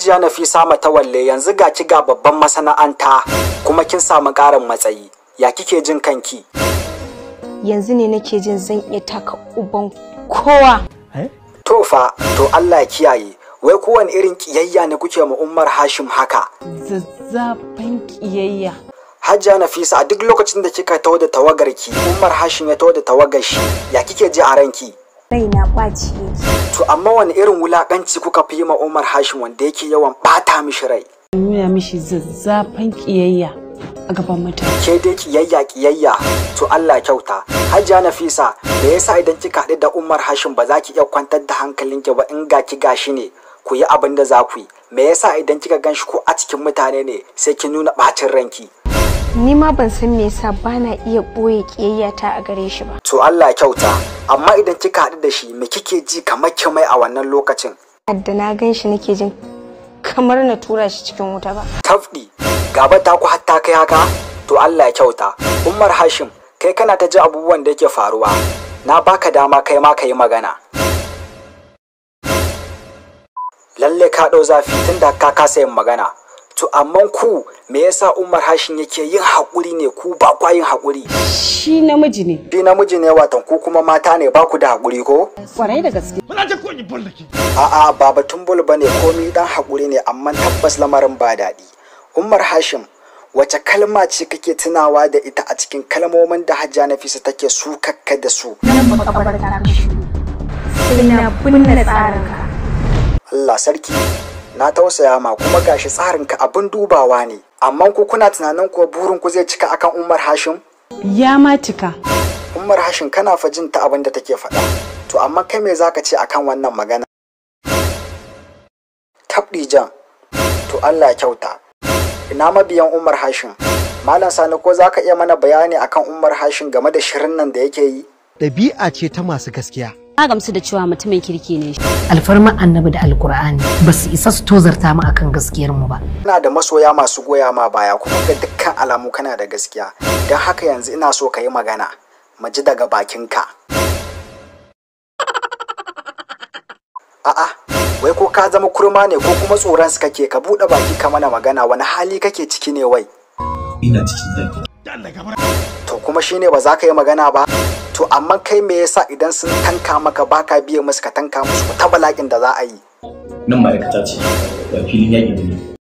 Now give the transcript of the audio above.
Hajiya Nafisa Matawalle, yanzu ga ki ga babban masana'anta kuma kin samu ƙarin matsayi. Ya kike jin kanki? Yanzu ne nake jin zan iya taka uban kowa. To fa, to Allah ya kiyaye. Wai kowane irin kiyayya ne kuke ma Ummar Hashim haka? Zazzafan kiyayya. Hajiya Nafisa, a duk lokacin da kika taho da tawagarki, Ummar Hashim ya taho da tawagar shi, ya kike ji a ranki? Raina ɓaci yake. To amma wani irin wulakanci kuka fi yi ma Ummar Hashim wanda yake yawan bata mishi rai? Nuna mishi zazzafan kiyayya a gaban mutane. Ke dai kiyayya, to Allah kyauta. Hajiya Nafisa, me yasa idan kika haɗu da Ummar Hashim ba za ki iya kwantar da hankalinki ba in ga ki gashi ne ku yi abin da za ku yi? Me yasa idan kika ganshi ko a cikin mutane ne sai ki nuna ɓacin ranki? Ni ma ban san me yasa bana iya ɓoye ƙiyayyata a gare shi ba. To Allah kyauta, amma idan kika haɗu da shi me kike ji kamar kimai a wannan lokacin? Da na gan shi nake jin kamar na tura shi cikin wuta ba. Tafdi, gaba ta ku hatta kai haka? To Allah ya kyauta. Ummar Hashim, kai kana ta ji abubuwan da yake faruwa. Na baka dama kai ma ka yi magana. Lalle ka ɗau zafi tunda ka kasa yin magana. To amma ku me yasa Ummar Hashim yake yin haƙuri ne ku ba kwa yin haƙuri? Shi namiji ne. Shi namiji ne watan ku kuma mata ne ba ku da haƙuri ko? Kwarai da gaske. A'a ba batun bul bane komi dan haƙuri ne amma tabbas lamarin ba daɗi. Ummar Hashim, wace kalma ce kake tunawa da ita a cikin kalmomin da Hajiya Nafisa take sukakka da su? Nan makabarta ka shigo. Sai na binne tsarinka. Allah sarki. Na tausaya ma kuma gashi tsarinka abin dubawa ne, amma ku kuna tunanin kuwa burin ku zai cika akan Ummar Hashim? Ya ma cika. Ummar Hashim kana fa jin ta abin da take faɗa. To amma kai me zaka ce akan wannan magana? Tabdijan. To Allah ya kyauta. Ina mabiyan Ummar Hashim? Malam Sani ko zaka iya mana bayani akan Ummar Hashim game da shirin nan da yake yi? Ɗabi'a ce ta masu gaskiya. Na gamsu da cewa mutumin kirki ne. Alfarma annabi da alkur'ani ba su isa su tozarta mu akan gaskiyar mu ba. Ina da masoya masu goya ma baya kuma ga dukkan alamu kana da gaskiya. Don haka yanzu ina so ka yi magana. Mu ji daga bakinka. A'a, wai ko ka zama kurma ne ko kuma tsoron su kake ka buɗe baki ka mana magana wani hali kake ciki ne wai? Ina cikin zafi. To kuma shine ba za ka yi magana ba? To amma kai me yasa idan sun tanka maka baka biye musu ka tanka musu ta bala'in da za a yi? Nan ma'aikata ce, ba filin yaƙi ne.